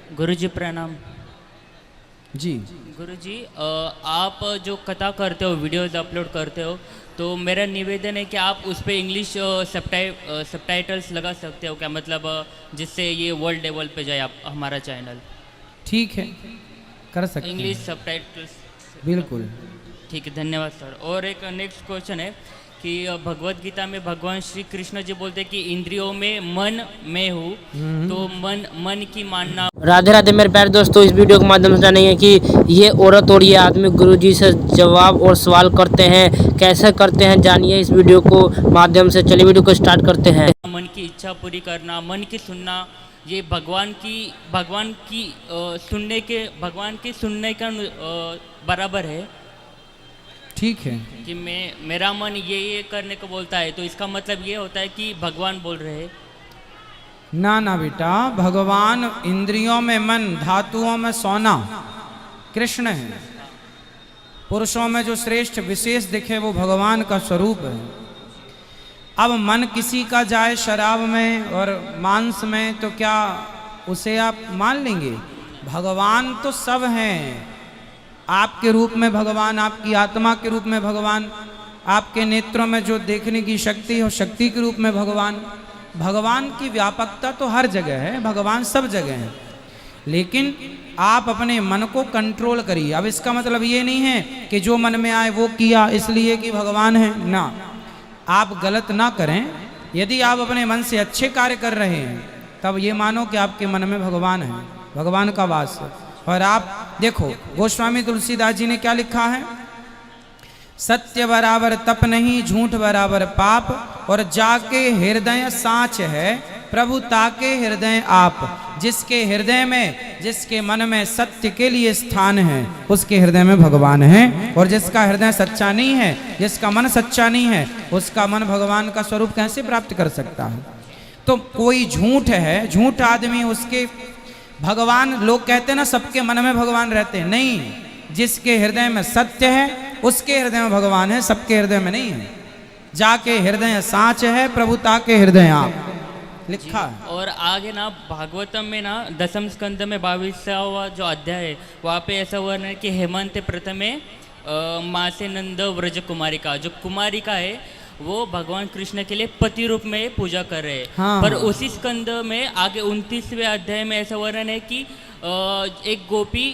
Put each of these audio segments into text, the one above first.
गुरुजी प्रणाम। जी गुरुजी, आप जो कथा करते हो, वीडियोस अपलोड करते हो, तो मेरा निवेदन है कि आप उस पर इंग्लिश सबटाइटल्स लगा सकते हो क्या? मतलब जिससे ये वर्ल्ड लेवल पे जाए आप हमारा चैनल। ठीक है, कर सकते इंग्लिश हैं, सबटाइटल्स। बिल्कुल। ठीक है, धन्यवाद सर। और एक नेक्स्ट क्वेश्चन है कि भगवत गीता में भगवान श्री कृष्ण जी बोलते हैं कि इंद्रियों में मन में हूँ, तो मन की मानना। राधे राधे मेरे प्यारे दोस्तों, इस वीडियो के माध्यम से जानेंगे कि ये औरत और ये आदमी गुरुजी से जवाब और सवाल करते हैं, कैसे करते हैं जानिए इस वीडियो को माध्यम से। चलिए वीडियो को स्टार्ट करते हैं। मन की इच्छा पूरी करना, मन की सुनना, ये भगवान की भगवान के सुनने का बराबर है। ठीक है, कि मेरा मन ये करने को बोलता है, तो इसका मतलब ये होता है कि भगवान बोल रहे हैं। ना ना बेटा, भगवान इंद्रियों में मन, धातुओं में सोना, कृष्ण है। पुरुषों में जो श्रेष्ठ विशेष दिखे वो भगवान का स्वरूप है। अब मन किसी का जाए शराब में और मांस में, तो क्या उसे आप मान लेंगे? भगवान तो सब हैं, आपके रूप में भगवान, आपकी आत्मा के रूप में भगवान, आपके नेत्रों में जो देखने की शक्ति हो, शक्ति के रूप में भगवान। भगवान की व्यापकता तो हर जगह है, भगवान सब जगह है, लेकिन आप अपने मन को कंट्रोल करिए। अब इसका मतलब ये नहीं है कि जो मन में आए वो किया इसलिए कि भगवान है ना, आप गलत ना करें। यदि आप अपने मन से अच्छे कार्य कर रहे हैं तब ये मानो कि आपके मन में भगवान है, भगवान का वास है। और आप देखो, गोस्वामी तुलसीदास जी ने क्या लिखा है? सत्य बराबर तप नहीं, झूठ बराबर पाप, और जाके हृदय साँच है, प्रभु ताके हृदय आप। जिसके हृदय में, जिसके मन में सत्य के लिए स्थान है, उसके हृदय में भगवान है। और जिसका हृदय सच्चा नहीं है, जिसका मन सच्चा नहीं है, उसका मन भगवान का स्वरूप कैसे प्राप्त कर सकता है? तो कोई झूठ है, झूठ आदमी, उसके भगवान, लोग कहते हैं ना सबके मन में भगवान रहते हैं, नहीं। जिसके हृदय में सत्य है उसके हृदय में भगवान है, सबके हृदय में नहीं है। जाके हृदय साँच है, प्रभुता के हृदय आप, लिखा है। और आगे ना भागवतम में ना 10वें स्कंद में 22वां जो अध्याय है, वहाँ पे ऐसा वर्णन है कि हेमंत प्रथमे माँ से नंद व्रज कुमारिका, जो कुमारिका है वो भगवान कृष्ण के लिए पति रूप में पूजा कर रहे हैं। हाँ, पर उसी स्कंद में आगे 29वें अध्याय में ऐसा वर्णन है कि एक गोपी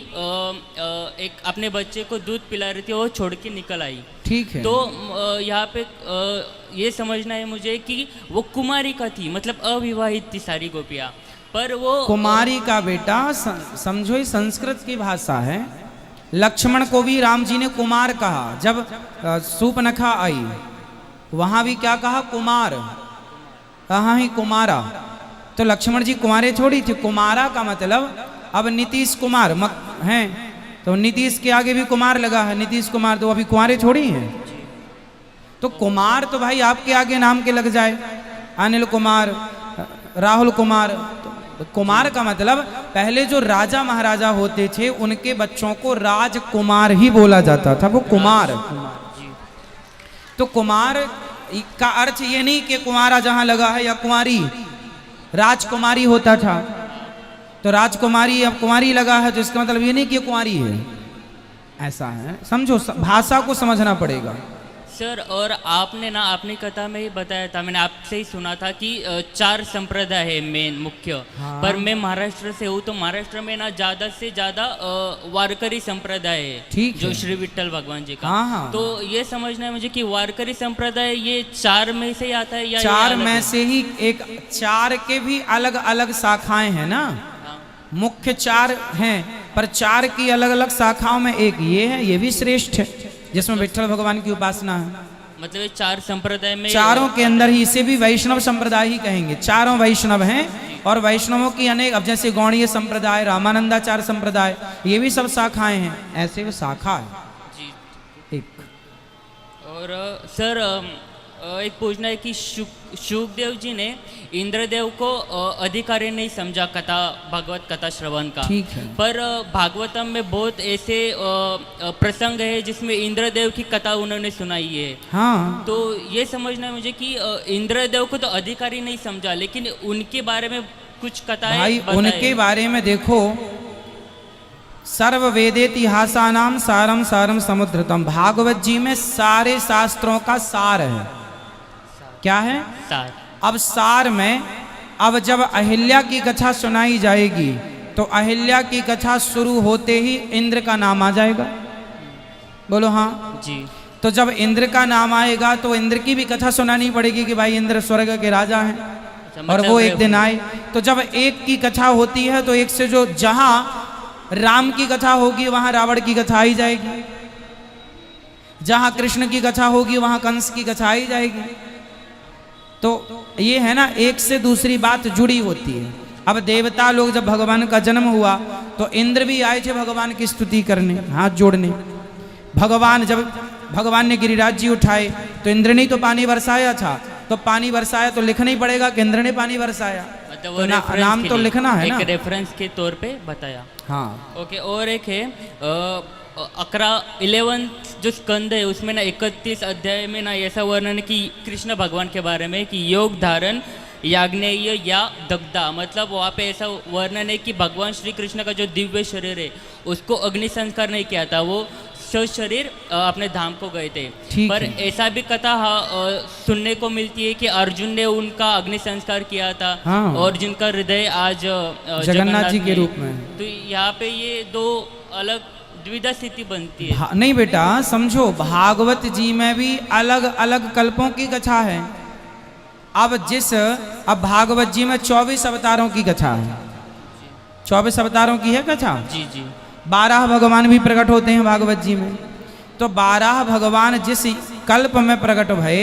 एक अपने बच्चे को दूध पिला रही थी, वो छोड़ के निकल आई। ठीक है, तो यहाँ पे ये समझना है मुझे कि वो कुमारी का थी, मतलब अविवाहित थी सारी गोपियाँ, पर वो कुमारी का बेटा समझो, ही संस्कृत की भाषा है। लक्ष्मण को भी राम जी ने कुमार कहा। जब सूपनखा आई वहां भी क्या कहा? कुमार, कहाँ ही कुमारा। तो लक्ष्मण जी कुमारे थोड़ी थी, कुमारा का मतलब अब नीतीश कुमार हैं, तो नीतीश के आगे भी कुमार लगा है, नीतीश कुमार, तो अभी कुमारे थोड़ी हैं। तो कुमार तो भाई आपके आगे नाम के लग जाए, अनिल कुमार, राहुल कुमार। तो कुमार का मतलब पहले जो राजा महाराजा होते थे उनके बच्चों को राजकुमार ही बोला जाता था, वो कुमार। तो कुमार का अर्थ ये नहीं कि कुमारा जहां लगा है या कुमारी, राजकुमारी होता था। तो राजकुमारी अब कुमारी लगा है, तो इसका मतलब ये नहीं कि कुमारी है, ऐसा है। समझो, भाषा को समझना पड़ेगा सर। और आपने ना अपनी कथा में ही बताया था, मैंने आपसे ही सुना था कि 4 संप्रदाय है मेन मुख्य। हाँ। पर मैं महाराष्ट्र से हूँ, तो महाराष्ट्र में ना ज़्यादा से ज़्यादा वारकरी संप्रदाय है, ठीक जो है। श्री विट्ठल भगवान जी का। हाँ, हाँ। तो ये समझना है मुझे कि वारकरी संप्रदाय ये 4 में से ही आता है या 4 में से ही एक, 4 के भी अलग अलग शाखाएं हैं ना। मुख्य 4 हैं, पर 4 की अलग अलग शाखाओं में एक ये है, ये भी श्रेष्ठ है, जिसमें विट्ठल भगवान की उपासना है। मतलब ये 4 संप्रदाय में, चारों के अंदर ही, इसे भी वैष्णव संप्रदाय ही कहेंगे। चारों वैष्णव हैं, और वैष्णवों की अनेक, अब जैसे गौड़ीय संप्रदाय, रामानंदाचार्य संप्रदाय, ये भी सब शाखाएं हैं, ऐसे वो शाखा है जी। एक। और सर एक पूछना है कि शुकदेव जी ने इंद्रदेव को अधिकारी नहीं समझा कथा, भगवत कथा श्रवण का। ठीक है। पर भागवतम में बहुत ऐसे प्रसंग है जिसमें इंद्रदेव की कथा उन्होंने सुनाई है। हाँ, तो ये समझना है मुझे कि इंद्रदेव को तो अधिकारी नहीं समझा, लेकिन उनके बारे में कुछ कथाएं भाई बताएं। उनके बारे में देखो, सर्व वेदेतिहासानाम सारम सारम समुद्रतम, भागवत जी में सारे शास्त्रों का सार है। क्या है? सार। अब सार में, अब जब अहिल्या की कथा सुनाई जाएगी तो अहिल्या की कथा शुरू होते ही इंद्र का नाम आ जाएगा। बोलो हाँ जी। तो जब इंद्र का नाम आएगा तो इंद्र की भी कथा सुनानी पड़ेगी कि भाई इंद्र स्वर्ग के राजा हैं और मतलब वो एक दिन आए। तो जब एक की कथा होती है तो एक से जो जहां राम की कथा होगी वहां रावण की कथा आई जाएगी, जहां कृष्ण की कथा होगी वहां कंस की कथा आई जाएगी। तो ये है ना, एक से दूसरी बात जुड़ी होती है। अब देवता लोग जब भगवान का जन्म हुआ तो इंद्र भी आए थे भगवान की स्तुति करने, हाथ जोड़ने। भगवान जब भगवान ने गिरिराज जी उठाए तो इंद्र ने तो पानी बरसाया था, तो पानी बरसाया तो लिखना ही पड़ेगा कि इंद्र ने पानी बरसाया, मतलब तो नाम तो लिखना है ना, एक रेफरेंस के तौर पे बताया। हाँ। ओके, और एक है 11 जो स्कंद है उसमें ना 31 अध्याय में ना ऐसा वर्णन कि कृष्ण भगवान के बारे में कि योग धारण याग्नेय या दग्धा, मतलब वहाँ पे ऐसा वर्णन है कि भगवान श्री कृष्ण का जो दिव्य शरीर है उसको अग्नि संस्कार नहीं किया था, वो शरीर अपने धाम को गए थे। पर ऐसा भी कथा सुनने को मिलती है कि अर्जुन ने उनका अग्नि संस्कार किया था। हाँ। और जिनका हृदय आज जगन्नाथ जी के रूप में। तो यहाँ पे ये दो अलग द्विधा स्थिति बनती है। नहीं बेटा समझो, भागवत जी में भी अलग अलग कल्पों की कथा है। अब भागवत जी में 24 अवतारों की कथा है, 24 अवतारों की है कथा। जी जी। 12 भगवान भी प्रकट होते हैं भागवत जी में। तो 12 भगवान जिस कल्प में प्रकट भये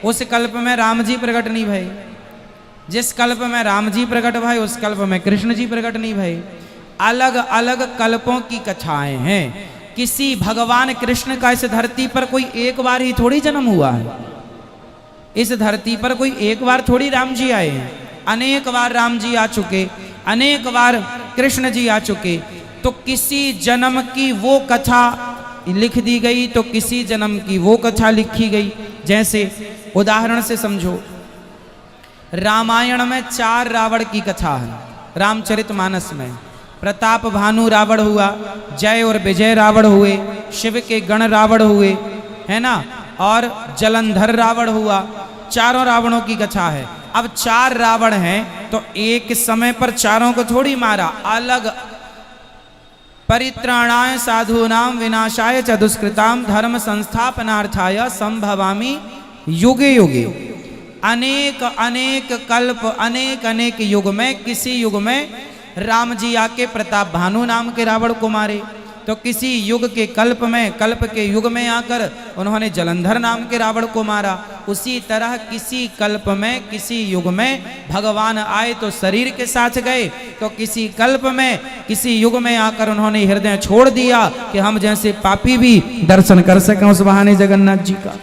उस कल्प में राम जी प्रकट नहीं भये, जिस कल्प में राम जी प्रकट भये उस कल्प में कृष्ण जी प्रकट नहीं भये। अलग अलग कल्पों की कथाएं हैं। किसी भगवान कृष्ण का इस धरती पर कोई एक बार ही थोड़ी जन्म हुआ है, इस धरती पर कोई एक बार थोड़ी राम जी आए हैं। अनेक बार राम जी आ चुके, अनेक बार कृष्ण जी आ चुके। तो किसी जन्म की वो कथा लिख दी गई तो किसी जन्म की वो कथा लिखी गई। जैसे उदाहरण से समझो, रामायण में 4 रावण की कथा है। रामचरितमानस में प्रताप भानु रावण हुआ, जय और विजय रावण हुए, शिव के गण रावण हुए, है ना, और जलंधर रावण हुआ। 4 रावणों की कथा है। अब 4 रावण हैं तो एक समय पर चारों को थोड़ी मारा, अलग परित्राणाय साधूनां विनाशाय च दुष्कृतां धर्म संस्थापनार्थाय संभवामि युगे युगे। अनेक अनेक कल्प, अनेक अनेक युग में, किसी युग में राम जी आके प्रताप भानु नाम के रावण को मारे, तो किसी युग के कल्प में, कल्प के युग में आकर उन्होंने जलंधर नाम के रावण को मारा। उसी तरह किसी कल्प में, किसी युग में भगवान आए तो शरीर के साथ गए, तो किसी कल्प में, किसी युग में आकर उन्होंने हृदय छोड़ दिया कि हम जैसे पापी भी दर्शन कर सकें उस बहाने जगन्नाथ जी का।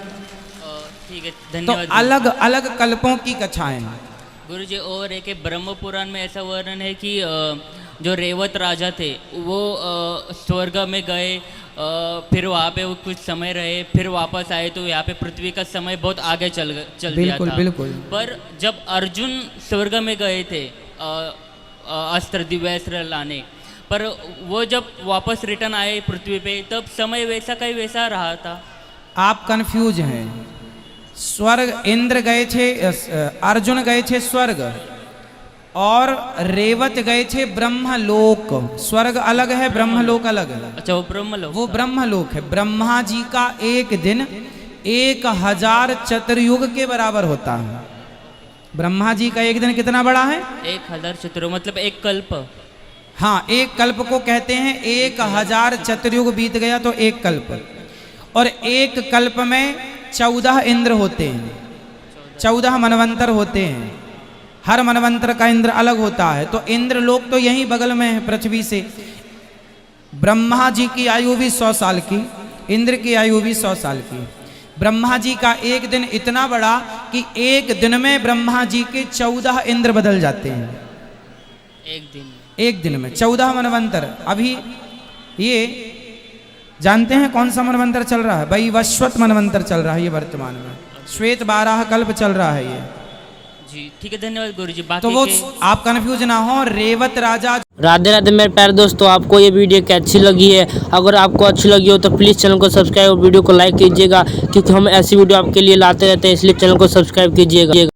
ठीक है, तो धन्यवाद। अलग अलग कल्पों की कथाएं। गुरु जी, और एक ब्रह्म पुराण में ऐसा वर्णन है कि जो रेवत राजा थे वो स्वर्ग में गए, फिर वहाँ पे वो कुछ समय रहे, फिर वापस आए तो यहाँ पे पृथ्वी का समय बहुत आगे चल गया था। बिल्कुल। पर जब अर्जुन स्वर्ग में गए थे अस्त्र दिव्यास्त्र लाने, पर वो जब वापस रिटर्न आए पृथ्वी पे तब समय वैसा का वैसा रहा था। आप कंफ्यूज हैं। स्वर्ग इंद्र गए थे, अर्जुन गए थे स्वर्ग, और रेवत गए थे ब्रह्मलोक। स्वर्ग अलग है, ब्रह्मलोक अलग है। अच्छा, वो ब्रह्मलोक, वो ब्रह्मलोक है। ब्रह्मा जी का एक दिन 1000 चतुर्युग के बराबर होता है। ब्रह्मा जी का एक दिन कितना बड़ा है? 1000 चतुर्युग, मतलब एक कल्प। हाँ, एक कल्प को कहते हैं 1000 चतुर्युग बीत गया तो एक कल्प। और एक कल्प में 14 इंद्र होते हैं, 14 मनवंतर होते हैं। हर मनवंतर का इंद्र अलग होता है। तो इंद्र लोक तो यहीं बगल में है पृथ्वी से। ब्रह्मा जी की आयु भी 100 साल की, इंद्र की आयु भी 100 साल की। ब्रह्मा जी का एक दिन इतना बड़ा कि एक दिन में ब्रह्मा जी के 14 इंद्र बदल जाते हैं। एक दिन में 14 मनवंतर। अभी ये जानते हैं कौन सा मनवंतर चल रहा है? भाई वैवस्वत मनवंतर चल रहा है ये वर्तमान में। श्वेत 12 कल्प चल रहा है ये। जी ठीक है, धन्यवाद गुरुजी। तो बाकी वो के आप कंफ्यूज ना हो, रेवत राजा। राधे राधे मेरे प्यारे दोस्तों, आपको ये वीडियो कैसी लगी है? अगर आपको अच्छी लगी हो तो प्लीज़ चैनल को सब्सक्राइब और वीडियो को लाइक कीजिएगा, क्योंकि हम ऐसी वीडियो आपके लिए लाते रहते हैं, इसलिए चैनल को सब्सक्राइब कीजिएगा।